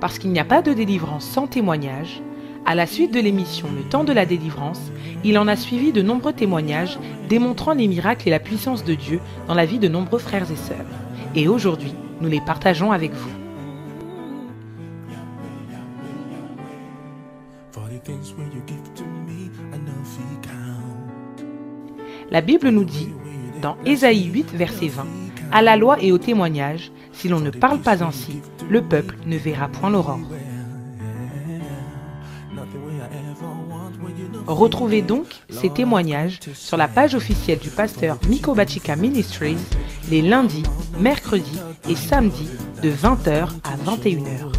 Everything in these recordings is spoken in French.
Parce qu'il n'y a pas de délivrance sans témoignage, à la suite de l'émission Le Temps de la délivrance, il en a suivi de nombreux témoignages démontrant les miracles et la puissance de Dieu dans la vie de nombreux frères et sœurs. Et aujourd'hui, nous les partageons avec vous. La Bible nous dit, dans Ésaïe 8, verset 20, « À la loi et au témoignage, si l'on ne parle pas ainsi, le peuple ne verra point l'aurore. » Retrouvez donc ces témoignages sur la page officielle du pasteur Miko Bachika Ministries les lundis, mercredis et samedis de 20h à 21h.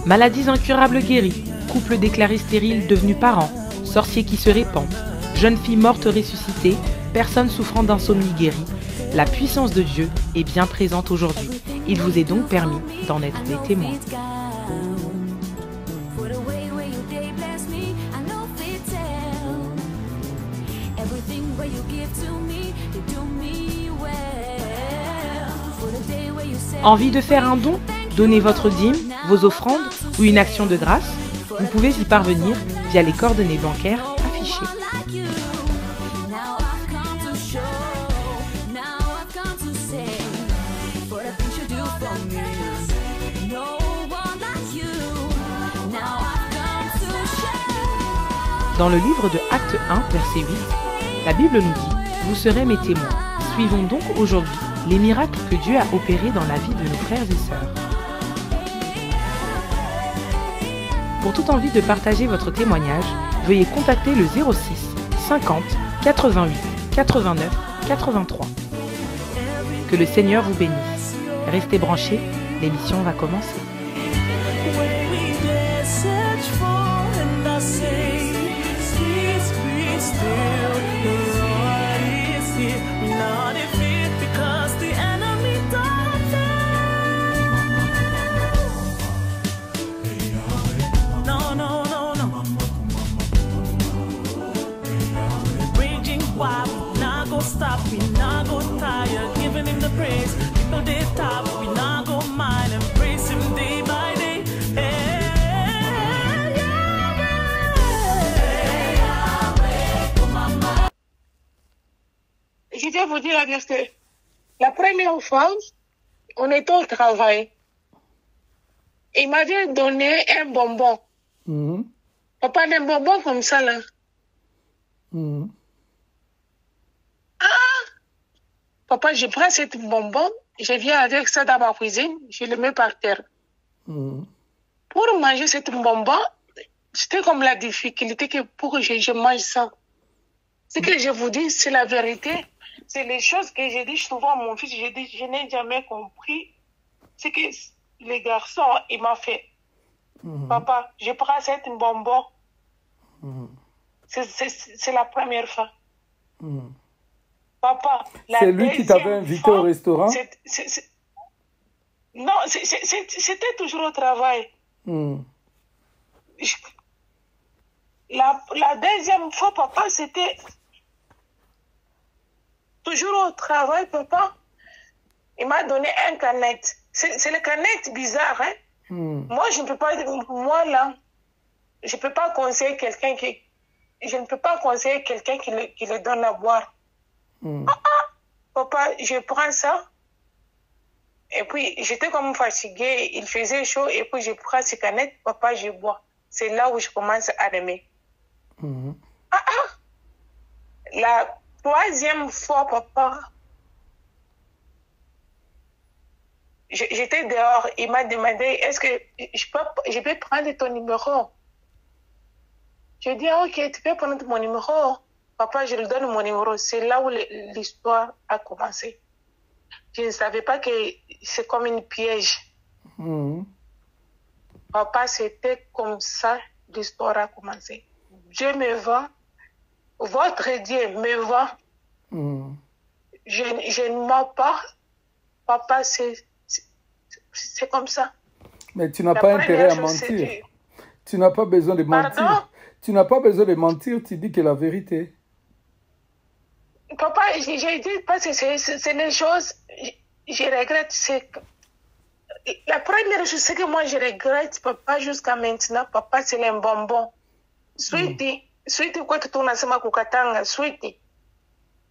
Maladies incurables guéries, couples déclarés stériles devenus parents, sorciers qui se répandent, jeunes filles mortes ressuscitées, personnes souffrant d'insomnie guéries, la puissance de Dieu est bien présente aujourd'hui. Il vous est donc permis d'en être des témoins. Envie de faire un don? Donnez votre dîme, vos offrandes ou une action de grâce? Vous pouvez y parvenir via les coordonnées bancaires affichées. Dans le livre de Actes 1, verset 8, la Bible nous dit « Vous serez mes témoins ». Suivons donc aujourd'hui les miracles que Dieu a opérés dans la vie de nos frères et sœurs. Pour toute envie de partager votre témoignage, veuillez contacter le 06 50 88 89 83. Que le Seigneur vous bénisse. Restez branchés, l'émission va commencer. Stop, we not go tired, giving him the praise. People they top, we not go mind and praise him day by day. Je vais vous dire la vérité. La première fois, on était au travail. Il m'avait donné un bonbon. Papa, un bonbon comme ça là. Papa, je prends cette bonbon, je viens avec ça dans ma cuisine, je le mets par terre. Pour manger cette bonbon, c'était comme la difficulté que pour que je mange ça. Ce que je vous dis, c'est la vérité. C'est les choses que j'ai dit souvent à mon fils, j'ai dit, je n'ai jamais compris ce que les garçons, il m'a fait. Papa, je prends cette bonbon. C'est la première fois. Papa, c'est lui qui t'avait invité au restaurant? Non, c'était toujours au travail. La deuxième fois, papa, c'était toujours au travail, papa. Il m'a donné un canette. C'est le canette bizarre, hein? Moi, je ne peux pas, moi là, je ne peux pas conseiller quelqu'un qui le donne à boire. Papa, je prends ça. Et puis, j'étais comme fatiguée. Il faisait chaud. Et puis, je prends ces canettes. Papa, je bois. C'est là où je commence à aimer. La troisième fois, papa, j'étais dehors. Il m'a demandé, est-ce que je peux prendre ton numéro? Je dis, ok, tu peux prendre mon numéro. Papa, je lui donne mon numéro. C'est là où l'histoire a commencé. Je ne savais pas que c'est comme une piège. Papa, c'était comme ça l'histoire a commencé. Dieu me voit. Votre Dieu me voit. Je ne mens pas. Papa, c'est comme ça. Mais tu n'as pas intérêt à mentir. Tu n'as pas besoin de mentir. Pardon? Tu n'as pas besoin de mentir, tu dis que la vérité. Papa, j'ai dit, parce que c'est les choses, je regrette. La première chose, c'est que moi, je regrette, papa, jusqu'à maintenant, papa, c'est un bonbon. Sweetie, quoi que tu n'as kukatanga, sweetie.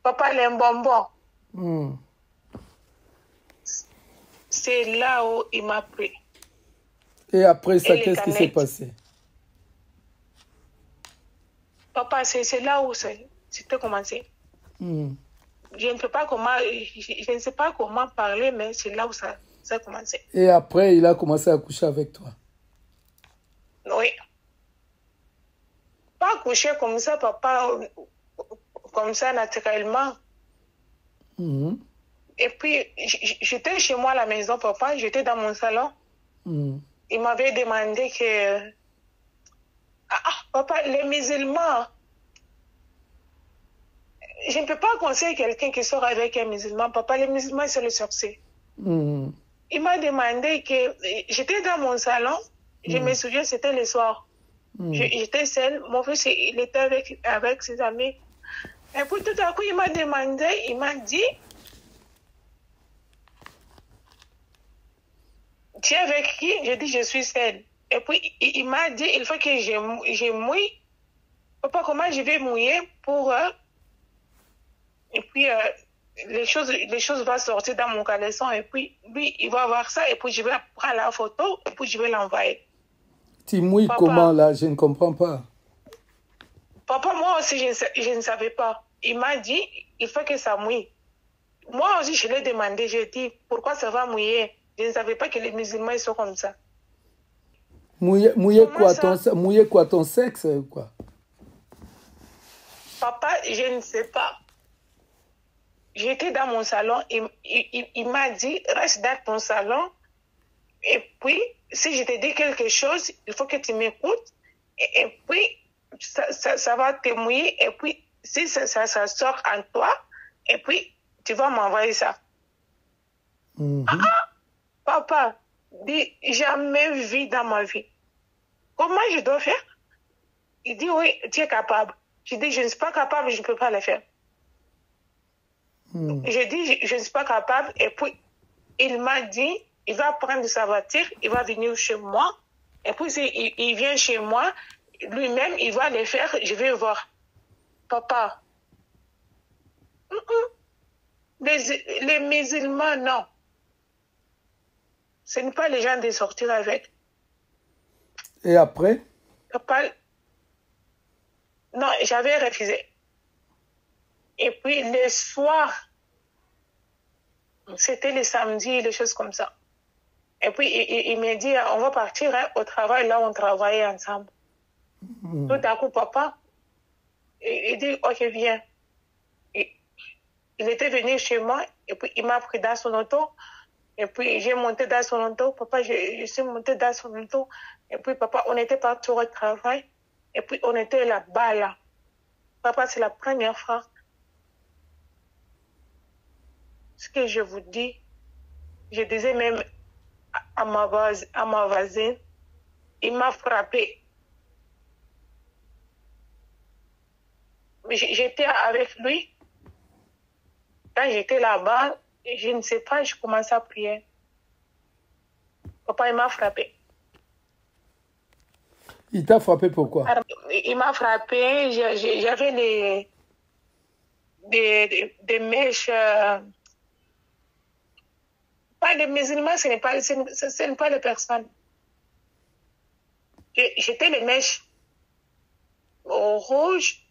Papa, c'est un bonbon. C'est là où il m'a pris. Et après ça, qu'est-ce qui s'est passé? Papa, c'est là où c'était commencé. Je ne sais pas comment parler, mais c'est là où ça a commencé. Et après, il a commencé à coucher avec toi? Oui. Pas coucher comme ça, papa, comme ça, naturellement. Et puis, j'étais chez moi à la maison, papa, j'étais dans mon salon. Il m'avait demandé que... papa, les musulmans... Je ne peux pas conseiller quelqu'un qui sort avec un musulman. Papa, les musulmans, c'est le sorcier. Il m'a demandé que... J'étais dans mon salon. Je me souviens, c'était le soir. J'étais seule. Mon fils, il était avec ses amis. Et puis, tout à coup, il m'a demandé, il m'a dit... Tu es avec qui? J'ai dit, je suis seule. Et puis, il m'a dit, il faut que je mouille. Papa, comment je vais mouiller pour... Et puis, les choses vont sortir dans mon caleçon. Et puis, lui, il va voir ça. Et puis, je vais prendre la photo. Et puis, je vais l'envoyer. Tu mouilles comment, là? Je ne comprends pas. Papa, moi aussi, je ne savais pas. Il m'a dit, il faut que ça mouille. Moi aussi, je l'ai demandé. J'ai dit, pourquoi ça va mouiller? Je ne savais pas que les musulmans, ils sont comme ça. Mouiller quoi, ton sexe, quoi? Papa, je ne sais pas. J'étais dans mon salon, il m'a dit, reste dans ton salon. Et puis, si je te dis quelque chose, il faut que tu m'écoutes. Et puis, ça va te mouiller. Et puis, si ça sort en toi, et puis, tu vas m'envoyer ça. Papa, dit, jamais vu dans ma vie. Comment je dois faire? Il dit, oui, tu es capable. Je dis, je ne suis pas capable, je ne peux pas le faire. Je dis, je ne suis pas capable. Et puis, il m'a dit, il va prendre sa voiture, il va venir chez moi. Et puis, il vient chez moi, lui-même, il va le faire, je vais voir. Papa, les musulmans, non. Ce n'est pas les gens de sortir avec. Et après? Papa, non, j'avais refusé. Et puis, le soir, c'était le samedi, des choses comme ça. Et puis, il m'a dit, on va partir au travail, là, on travaillait ensemble. Tout à coup, papa, il dit, ok, viens. Il était venu chez moi, et puis il m'a pris dans son auto. Et puis, j'ai monté dans son auto. Papa, je suis monté dans son auto. Et puis, papa, on était partis au travail. Et puis, on était là-bas, là. Papa, c'est la première fois. Ce que je vous dis, je disais même à ma voisine, il m'a frappé. J'étais avec lui. Quand j'étais là-bas, je ne sais pas, je commençais à prier. Papa, il m'a frappé. Il t'a frappé pourquoi? Il m'a frappé, j'avais des mèches. Pas les musulmans, ce n'est pas les personnes. J'étais les mèches au rouge.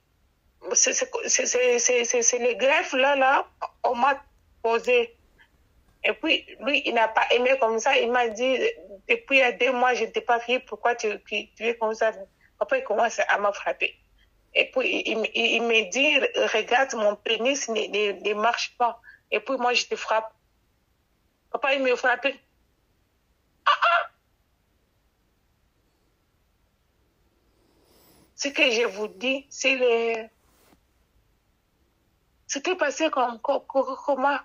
C'est les greffes là, on m'a posé. Et puis, lui, il n'a pas aimé comme ça. Il m'a dit, depuis 2 mois, je ne t'ai pas vu, pourquoi tu es comme ça? Après, il commence à me frapper. Et puis, il me dit, regarde, mon pénis ne marche pas. Et puis, moi, je te frappe. Papa, il me frappait. Ce que je vous dis, c'est C'était passé comment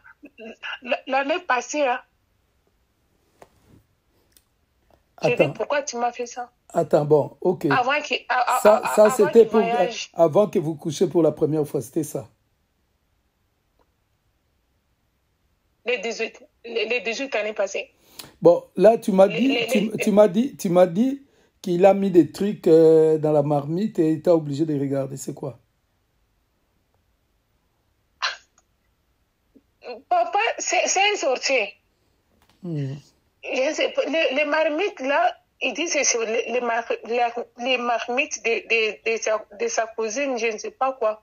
l'année passée. Hein. J'ai dit, pourquoi tu m'as fait ça? Attends, bon, ok. Ça c'était avant que vous couchiez pour la première fois, c'était ça? les 18 années passées. Bon, là, tu m'as Les- dit, les- tu m'as dit qu'il a mis des trucs dans la marmite et il t'a obligé de regarder. C'est quoi? Papa, c'est une sortie. Hmm. Je sais pas, les marmites là, il dit que c'est les marmites de sa cousine, je ne sais pas quoi.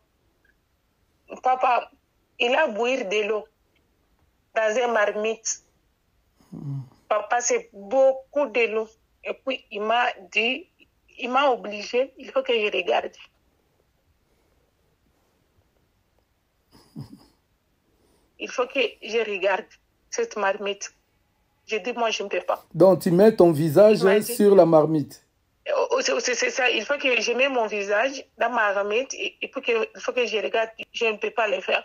Papa, il a bouilli de l'eau dans une marmite. Papa, c'est beaucoup de l'eau. Et puis, il m'a dit, il m'a obligé, il faut que je regarde. Il faut que je regarde cette marmite. J'ai dit, moi, je ne peux pas. Donc, tu mets ton visage Il m'a dit- sur la marmite. C'est ça, il faut que je mette mon visage dans ma marmite et puis il faut que je regarde, je ne peux pas le faire.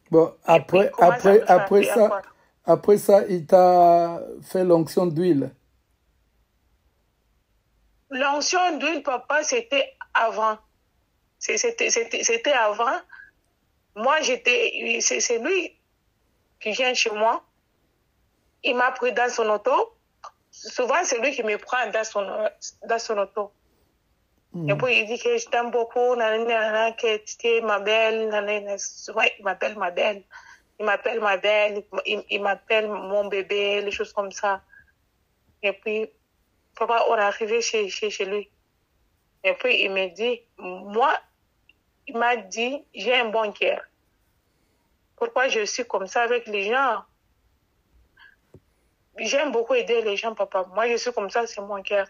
Bon, Et puis, il commence à me frapper encore. après ça, il t'a fait l'onction d'huile. L'onction d'huile, papa, c'était avant. C'était avant. Moi, c'est lui qui vient chez moi. Il m'a pris dans son auto. Souvent, c'est lui qui me prend dans son auto. Et puis, il dit que je t'aime beaucoup, nanana, que tu es ma belle, nanana. Souvent, il m'appelle ma belle. Il m'appelle ma belle, il m'appelle mon bébé, les choses comme ça. Et puis, papa, on est arrivé chez lui. Et puis, il me dit, moi, il m'a dit, j'ai un bon cœur. Pourquoi je suis comme ça avec les gens? J'aime beaucoup aider les gens, papa. Moi, je suis comme ça, c'est mon cœur.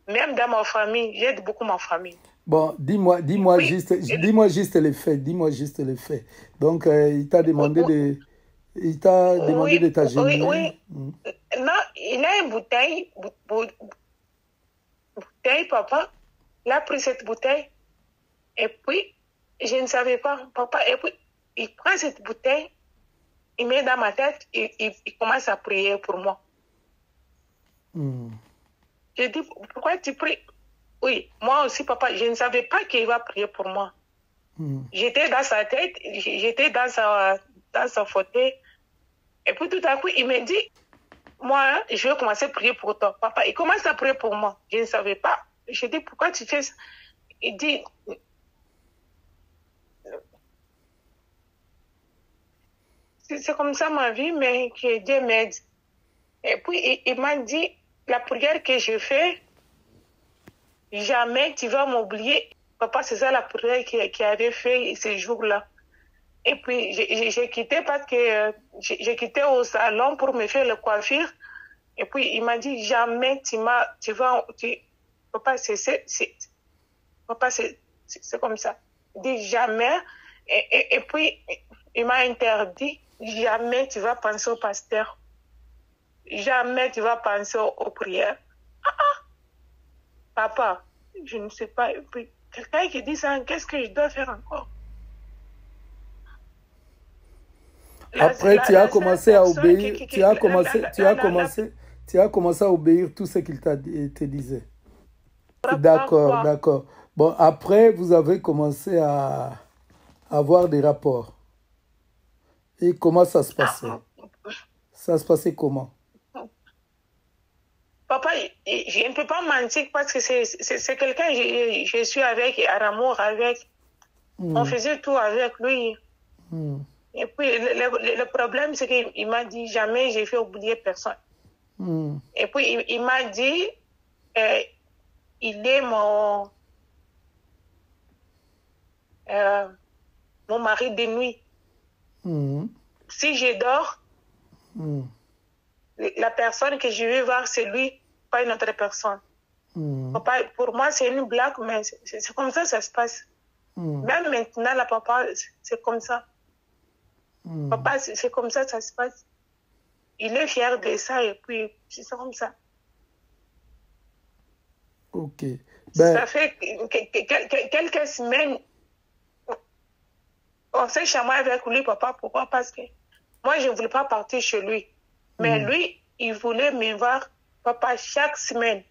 Même dans ma famille, j'aide beaucoup ma famille. Bon, dis-moi Oui. juste les faits. Dis-moi juste les faits. Donc, il t'a demandé Oui, de oui, t'agenouiller. oui. Non, il a une bouteille, papa. Il a pris cette bouteille. Et puis, je ne savais pas, papa. Et puis, il prend cette bouteille, il met dans ma tête, il commence à prier pour moi. Hmm. Je dis, pourquoi tu pries? Oui, moi aussi, papa, je ne savais pas qu'il va prier pour moi. Hmm. J'étais dans sa tête, j'étais dans sa fauteuil. Et puis tout à coup, il me dit, moi, je vais commencer à prier pour toi, papa. Il commence à prier pour moi. Je ne savais pas. Je dis, pourquoi tu fais ça? Il dit, c'est comme ça ma vie, mais que Dieu m'aide. Et puis, il m'a dit, la prière que je fais, jamais tu vas m'oublier. Papa, c'est ça la prière qu'il avait fait ces jours-là. Et puis, j'ai quitté parce que j'ai quitté au salon pour me faire la coiffure. Et puis, il m'a dit, jamais papa, papa, c'est comme ça. Il dit jamais. Et puis, il m'a interdit, jamais tu vas penser au pasteur. Jamais tu vas penser aux prières. Papa, je ne sais pas. Et puis, quelqu'un qui dit ça, qu'est-ce que je dois faire encore? Après, tu as commencé à obéir. Tu as commencé à obéir tout ce qu'il te disait. D'accord, d'accord. Bon, après, vous avez commencé à avoir des rapports. Et comment ça se passait? Ça se passait comment? Papa, je ne peux pas mentir parce que c'est quelqu'un que je suis avec, à amour avec. On faisait tout avec lui. Et puis, le problème, c'est qu'il m'a dit, jamais j'ai fait oublier personne. Et puis, il m'a dit, il est mon mari de nuit. Si je dors, la personne que je vais voir, c'est lui, pas une autre personne. Papa, pour moi, c'est une blague, mais c'est comme ça ça se passe. Même maintenant, là, papa, c'est comme ça. Papa, c'est comme ça ça se passe. Il est fier de ça et puis c'est comme ça. Ok. Ça fait quelques semaines, on s'est chamé avec lui, papa. Pourquoi? Parce que moi, je ne voulais pas partir chez lui. Mais lui, il voulait me voir, papa, chaque semaine.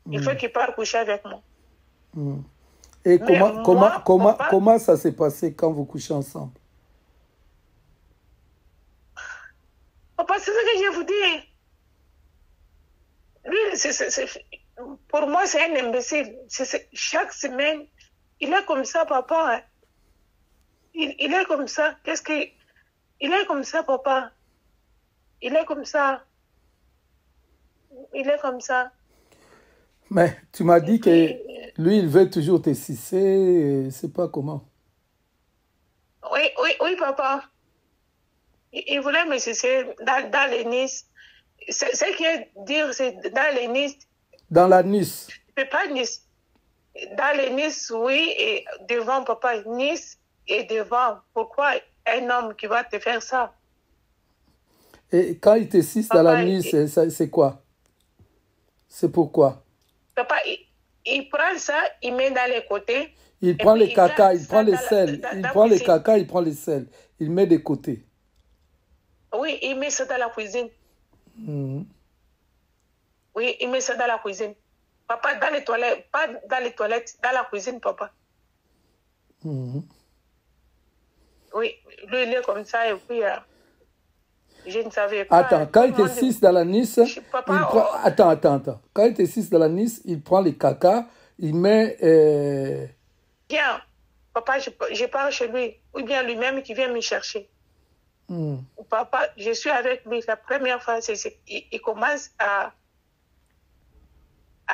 Il faut qu'il parte coucher avec moi. Et papa, comment ça s'est passé quand vous couchez ensemble? c'est ce que je vous dis. Lui, pour moi, c'est un imbécile. Chaque semaine, il est comme ça, papa. Il est comme ça. Il est comme ça, papa. Il est comme ça. Il est comme ça. Mais tu m'as dit que lui, il veut toujours te sucer. C'est pas comment. Oui, papa. Il voulait me sucer dans les Nice. Ce qui est dire, c'est dans les Nice. Dans la Nice. Mais pas Nice. Dans les Nice, oui, et devant, papa. Nice et devant. Pourquoi un homme qui va te faire ça? Et quand il te suce dans la Nice, c'est quoi? C'est pourquoi? Papa, il prend ça, il met dans les côtés. Il prend les caca, il prend les sels. Il prend les caca, il prend les sels. Il met des côtés. Oui, il met ça dans la cuisine. Oui, il met ça dans la cuisine. Papa, dans les toilettes, pas dans les toilettes, dans la cuisine, papa. Oui, lui, il est comme ça, et puis, je ne savais pas. Attends, quand il te suce dans la Nice, Attends. Quand il te suce dans la Nice, il prend les caca, il met... Bien, papa, je pars chez lui, ou bien lui-même qui vient me chercher. Papa, je suis avec lui. La première fois, il commence à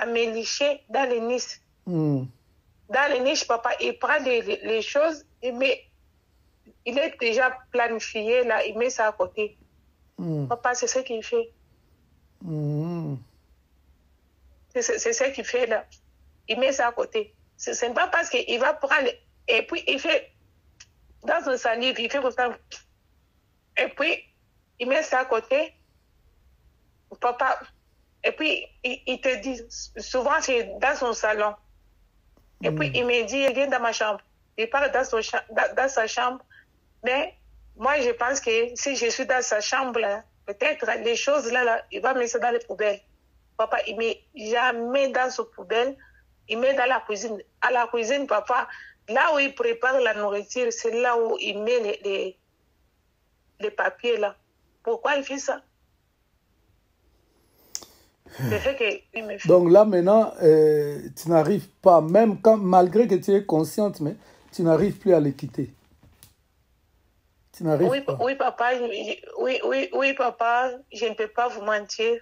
me licher dans les niches. Dans les niches, papa, il prend les choses, il est déjà planifié là, il met ça à côté. Papa, c'est ce qu'il fait. C'est ce qu'il fait là. Il met ça à côté. Ce n'est pas parce qu'il va prendre... Et puis, il fait... Dans son salive, il fait comme ça... Et puis, il met ça à côté. Papa, et puis, il te dit, souvent, c'est dans son salon. Et puis, il me dit, viens dans ma chambre. Il part dans sa chambre. Mais moi, je pense que si je suis dans sa chambre, peut-être les choses là, il va mettre ça dans les poubelles. Papa, il met jamais dans sa poubelle. Il met dans la cuisine. À la cuisine, papa, là où il prépare la nourriture, c'est là où il met les papiers là. Pourquoi il fait ça? C'est ce qu'il me fait. Donc là maintenant, tu n'arrives pas, même quand, malgré que tu es consciente, mais tu n'arrives plus à les quitter. Tu n'arrives pas. Oui, papa, oui, papa, je ne peux pas vous mentir.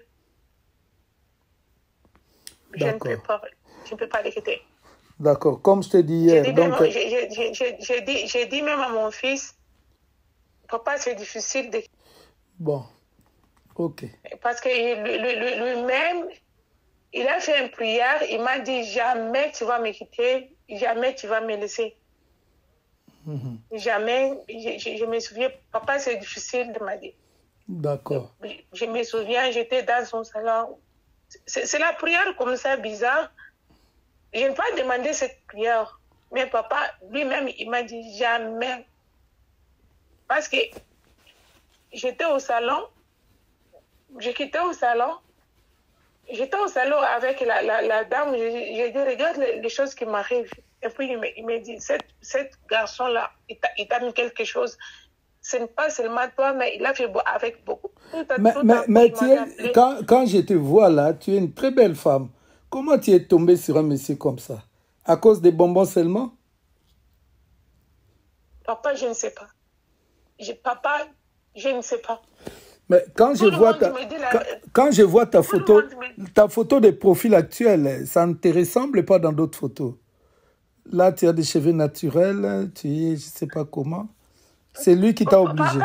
Je ne peux pas les quitter. D'accord, comme je te dis hier. J'ai dit même à mon fils, papa, c'est difficile de... Bon, ok. Parce que lui-même, il a fait une prière, il m'a dit, jamais tu vas me quitter, jamais tu vas me laisser. Jamais, je me souviens, papa, c'est difficile de m'a dit. D'accord. Je me souviens, j'étais dans son salon. C'est la prière comme ça, bizarre. Je n'ai pas demandé cette prière. Mais papa, lui-même, il m'a dit jamais. Parce que j'étais au salon, je quittais au salon, j'étais au salon avec la dame, j'ai dit, regarde les choses qui m'arrivent. Et puis il m'a dit, cet garçon-là, il t'a mis quelque chose. Ce n'est pas seulement toi, mais il a fait avec beaucoup. Mais quand je te vois là, tu es une très belle femme. Comment tu es tombée sur un monsieur comme ça? À cause des bonbons seulement? Papa, je ne sais pas. Papa, je ne sais pas. Mais quand je vois ta photo de profil actuel, ça ne te ressemble pas dans d'autres photos. Là, tu as des cheveux naturels, tu es, je ne sais pas comment. C'est lui qui t'a obligé.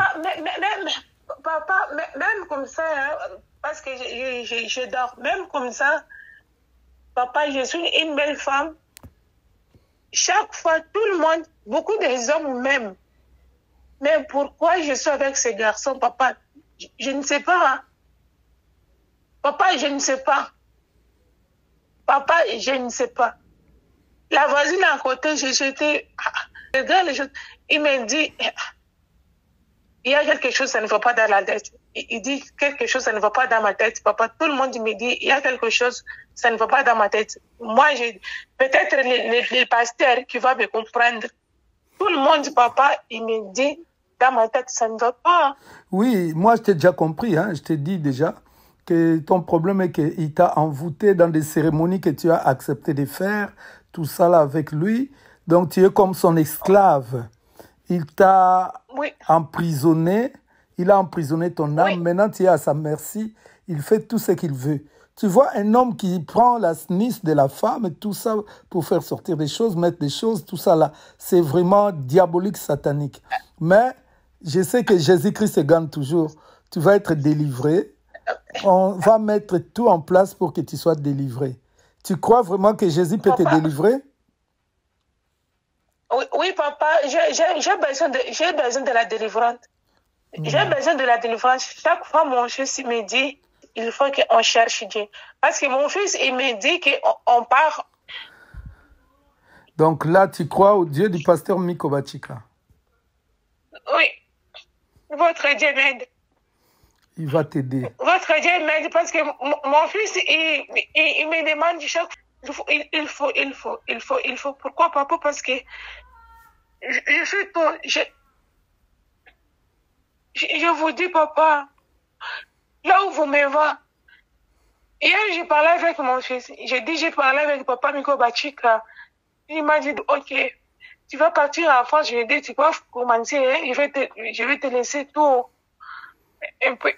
Papa, même comme ça, hein, parce que je dors, même comme ça, papa, je suis une belle femme. Chaque fois, tout le monde, beaucoup des hommes même. Mais pourquoi je suis avec ces garçons, papa? Je ne sais pas. Hein. Papa, je ne sais pas. Papa, je ne sais pas. La voisine à côté, j'étais... Regarde les choses. Il me dit, il y a quelque chose, ça ne va pas dans la tête. Il dit, quelque chose, ça ne va pas dans ma tête. Papa, tout le monde me dit, il y a quelque chose, ça ne va pas dans ma tête. Moi, peut-être le pasteur qui va me comprendre. Tout le monde, papa, il me dit, dans ma tête, ça ne va pas. Oui, moi je t'ai déjà compris, hein, je t'ai dit déjà que ton problème est qu'il t'a envoûté dans des cérémonies que tu as accepté de faire, tout ça là avec lui. Donc tu es comme son esclave. Il t'a Oui, emprisonné, il a emprisonné ton âme. oui, Maintenant tu es à sa merci, il fait tout ce qu'il veut. Tu vois un homme qui prend la niche de la femme et tout ça pour faire sortir des choses, mettre des choses, tout ça là, c'est vraiment diabolique, satanique. Mais je sais que Jésus-Christ se gagne toujours. Tu vas être délivré. On va mettre tout en place pour que tu sois délivré. Tu crois vraiment que Jésus peut te papa. délivrer? Oui, oui, papa, j'ai besoin de la délivrance. J'ai besoin de la délivrance. Chaque fois, mon fils il me dit, il faut qu'on cherche Dieu. Parce que mon fils, il me dit qu'on part. Donc là, tu crois au Dieu du pasteur Miko Bachika. Oui, votre Dieu m'aide. Il va t'aider. Votre Dieu m'aide parce que mon fils, il me demande chaque fois, il faut. Pourquoi, papa? Parce que je fais tout. Je vous dis, papa, là où vous me voyez. Hier, j'ai parlé avec mon fils. J'ai parlé avec papa Miko Bachika. Il m'a dit, ok, tu vas partir en France. Je lui ai dit, tu vas commencer, hein? Je vais te laisser tout. Un peu.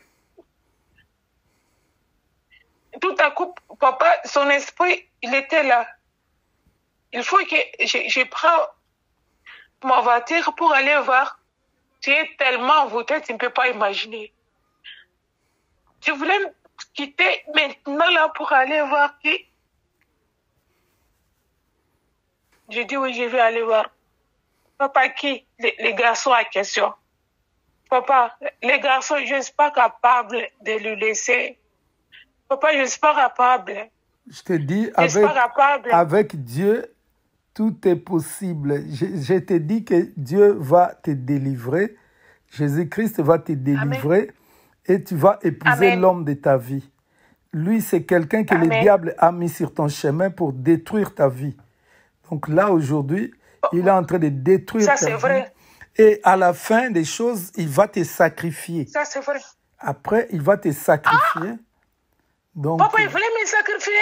Tout à coup, papa, son esprit, il était là. Il faut que je prends ma voiture pour aller voir. Tu es tellement envoûté, tu ne peux pas imaginer. Je voulais me quitter maintenant là pour aller voir qui. Je dis oui, je vais aller voir. Papa, qui? Les garçons à question. Papa, les garçons, je ne suis pas capable de le laisser. Papa, je ne suis pas capable. Je te dis, Je ne suis pas capable. avec Dieu, tout est possible. Je te dis que Dieu va te délivrer. Jésus-Christ va te délivrer. Amen. Et tu vas épouser l'homme de ta vie. Lui, c'est quelqu'un que le diable a mis sur ton chemin pour détruire ta vie. Donc là, aujourd'hui, il est en train de détruire ta vie. Ça, c'est vrai. Et à la fin des choses, il va te sacrifier. Ça, c'est vrai. Après, il va te sacrifier. Ah! Donc, papa, il voulait me sacrifier?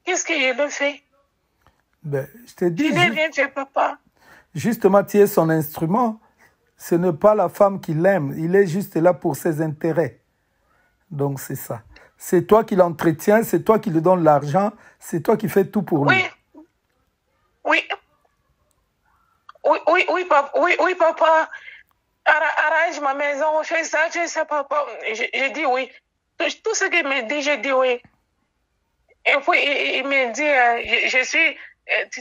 Qu'est-ce que je le fais? Ben, je te dis. Je n'ai rien fait, papa. Justement, tu es son instrument. Ce n'est pas la femme qui l'aime. Il est juste là pour ses intérêts. Donc, c'est ça. C'est toi qui l'entretiens, c'est toi qui lui donnes l'argent, c'est toi qui fais tout pour lui. Oui. Oui, papa. Arrange ma maison, fais ça, papa. Je dis oui. Tout ce qu'il me dit, je dis oui. Et puis, il me dit,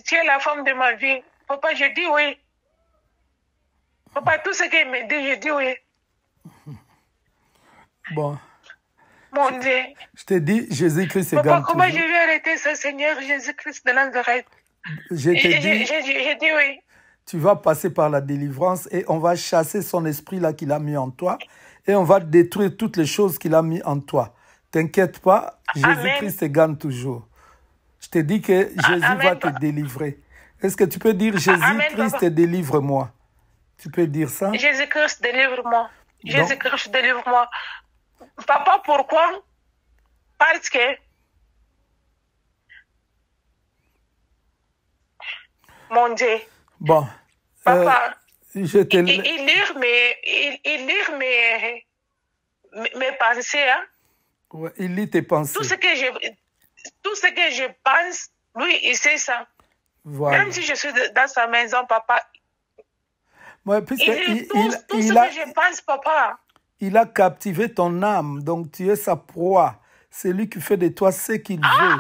tu es la femme de ma vie. Papa, je dis oui. Papa, tout ce qu'il me dit, je dis oui. Bon. Mon Dieu. Je te dis, Jésus-Christ est gagne. Papa, comment je vais arrêter ce Seigneur Jésus-Christ de Nazareth? Je dis oui. Tu vas passer par la délivrance et on va chasser son esprit là qu'il a mis en toi et on va détruire toutes les choses qu'il a mis en toi. T'inquiète pas, Jésus-Christ te gagne toujours. Je te dis que Jésus va te délivrer. Est-ce que tu peux dire Jésus-Christ délivre-moi? Tu peux dire ça? Jésus-Christ délivre-moi. Jésus-Christ délivre-moi. Papa, pourquoi? Parce que mon Dieu. Bon. Papa, il lit mes pensées. Hein? Ouais, il lit tes pensées. Tout ce que je pense, lui, il sait ça. Voilà. Même si je suis dans sa maison, papa. Ouais, tout ce que je pense, papa. Il a captivé ton âme, donc tu es sa proie. C'est lui qui fait de toi ce qu'il veut.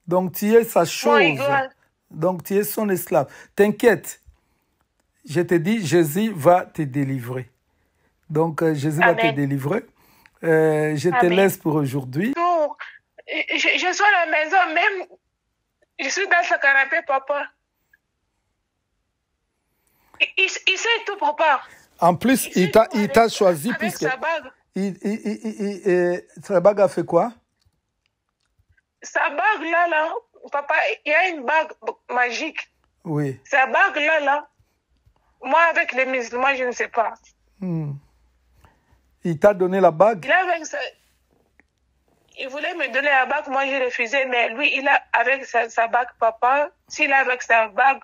Donc tu es sa chose. Donc tu es son esclave. T'inquiète. Je te dis, Jésus va te délivrer. Donc Jésus va te délivrer. Je te laisse pour aujourd'hui. Je suis à la maison, même je suis dans ce canapé, papa. Il sait tout, papa. En plus, il t'a choisi avec puisque... sa bague. Sa bague a fait quoi? Sa bague là, papa, il y a une bague magique. Oui. Sa bague là, Moi, avec les musulmans, je ne sais pas. Il t'a donné la bague? Il voulait me donner la bague, moi j'ai refusé, mais lui, il a avec sa bague, papa, s'il a avec sa bague,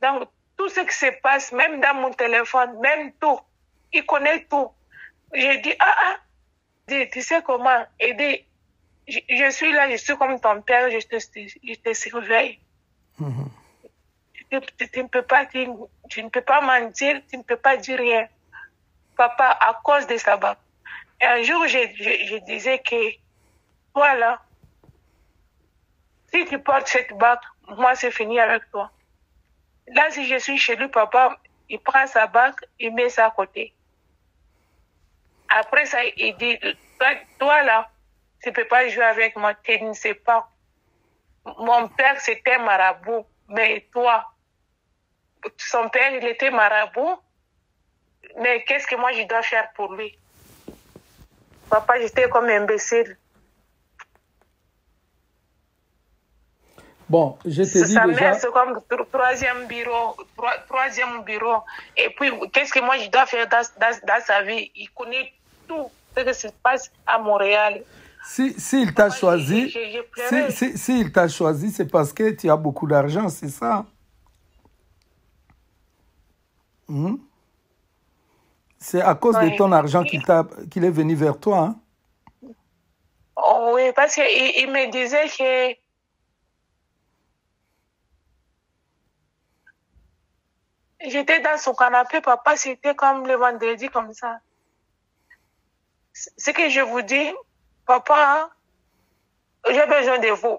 donc tout ce qui se passe, même dans mon téléphone, même tout, il connaît tout. J'ai dit, tu sais comment? Il dit, je suis là, je suis comme ton père, je te surveille. Tu ne peux pas mentir, tu ne peux pas dire rien. Papa, à cause de sa bague. Et un jour, je disais que, voilà, si tu portes cette bague, moi, c'est fini avec toi. Là, si je suis chez lui, papa, il prend sa bague, il met ça à côté. Après ça, il dit, toi là, tu ne peux pas jouer avec moi, tu ne sais pas. Mon père, c'était marabout, mais toi, son père, il était marabout, mais qu'est-ce que moi je dois faire pour lui? Papa, j'étais comme imbécile. Bon, je te dis sa déjà... mère, c'est comme troisième bureau. Et puis, qu'est-ce que moi je dois faire dans sa vie? Il connaît tout ce qui se passe à Montréal. S'il t'a choisi, s'il t'a choisi, c'est parce que tu as beaucoup d'argent, c'est ça? C'est à cause de ton argent qu'il est venu vers toi, hein? Oh, oui, parce qu'il me disait que j'étais dans son canapé, papa, c'était comme le vendredi, comme ça. Ce que je vous dis, papa, j'ai besoin de vous.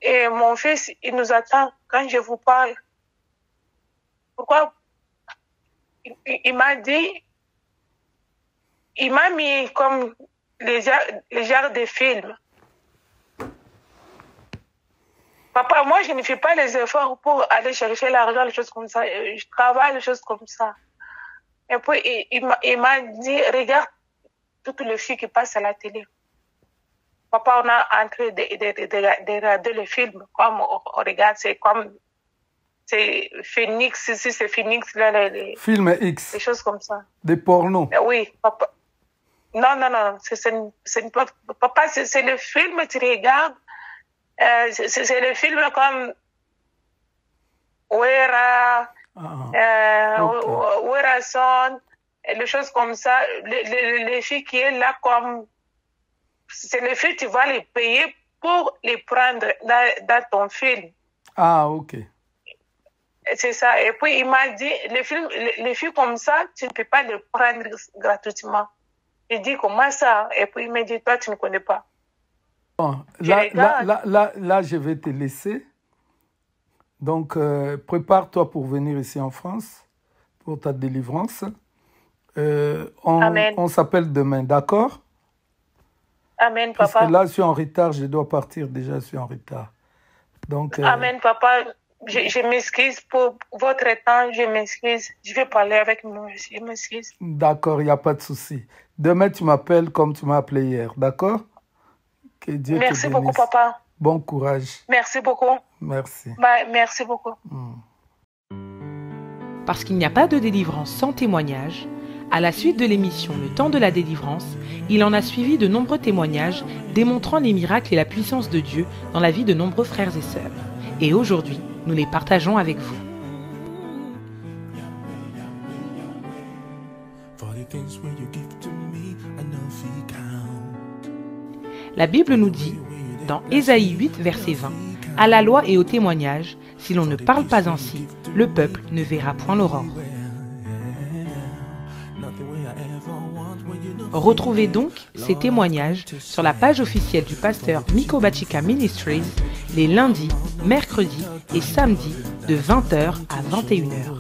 Et mon fils, il nous attend quand je vous parle. Pourquoi? Il m'a dit, il m'a mis comme les genres de films. Papa, moi, je ne fais pas les efforts pour aller chercher l'argent, les choses comme ça. Je travaille, les choses comme ça. Et puis, il m'a dit, regarde toutes les filles qui passent à la télé. Papa, on a en train de regarder les films. Comme on regarde, c'est comme... C'est Phoenix, si c'est Phoenix, là, les Film X. Des choses comme ça. Des pornos. Oui, papa. Non. Papa, c'est le film que tu regardes. C'est le film comme Wera, Wera Son, les choses comme ça. Les filles qui sont là comme... C'est les filles, tu vas les payer pour les prendre dans ton film. Ah, ok. C'est ça. Et puis, il m'a dit, les filles comme ça, tu ne peux pas les prendre gratuitement. J'ai dit, comment ça? Et puis, il m'a dit, toi, tu ne connais pas. Bon, là, je vais te laisser. Donc, prépare-toi pour venir ici en France, pour ta délivrance. On s'appelle demain, d'accord? Amen, papa. Parce que là, je suis en retard, je dois partir déjà, je suis en retard. Donc, Amen, papa. Je m'excuse pour votre temps, je m'excuse. Je vais parler avec nous, je m'excuse. D'accord, il n'y a pas de souci. Demain, tu m'appelles comme tu m'as appelé hier, d'accord? Que Dieu te bénisse. Merci beaucoup, papa. Bon courage. Merci beaucoup. Merci. Bye, merci beaucoup. Parce qu'il n'y a pas de délivrance sans témoignage, à la suite de l'émission Le Temps de la délivrance, il en a suivi de nombreux témoignages démontrant les miracles et la puissance de Dieu dans la vie de nombreux frères et sœurs. Et aujourd'hui, nous les partageons avec vous. La Bible nous dit, dans Ésaïe 8, verset 20, « À la loi et au témoignage, si l'on ne parle pas ainsi, le peuple ne verra point l'aurore. » Retrouvez donc ces témoignages sur la page officielle du pasteur Miko Bachika Ministries les lundis, mercredis et samedis de 20h à 21h.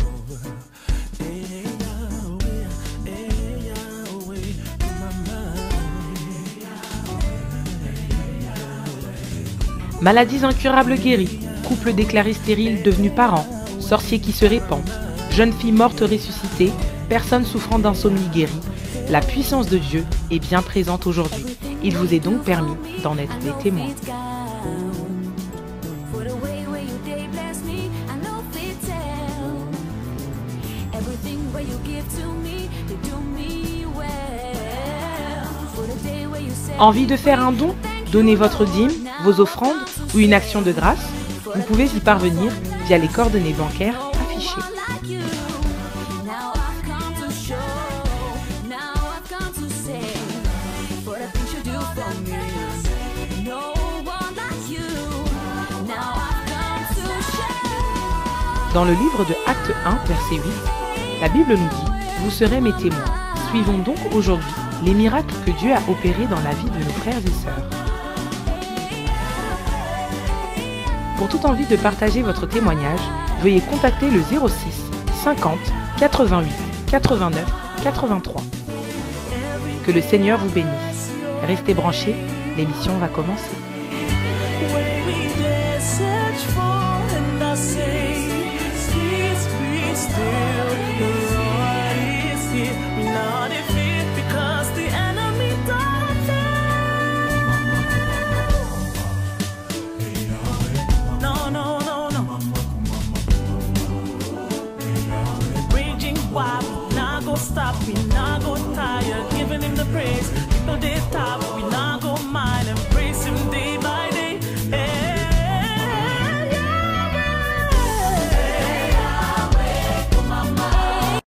Maladies incurables guéries, couples déclarés stériles devenus parents, sorciers qui se répandent, jeunes filles mortes ressuscitées, personnes souffrant d'insomnie guéries, la puissance de Dieu est bien présente aujourd'hui. Il vous est donc permis d'en être des témoins. Envie de faire un don? Donnez votre dîme, vos offrandes ou une action de grâce? Vous pouvez y parvenir via les coordonnées bancaires affichées. Dans le livre de Actes 1, verset 8, la Bible nous dit « Vous serez mes témoins ». Suivons donc aujourd'hui les miracles que Dieu a opérés dans la vie de nos frères et sœurs. Pour toute envie de partager votre témoignage, veuillez contacter le 06 50 88 89 83. Que le Seigneur vous bénisse. Restez branchés, l'émission va commencer. Stop, we not go tired, giving him the praise. People they top, we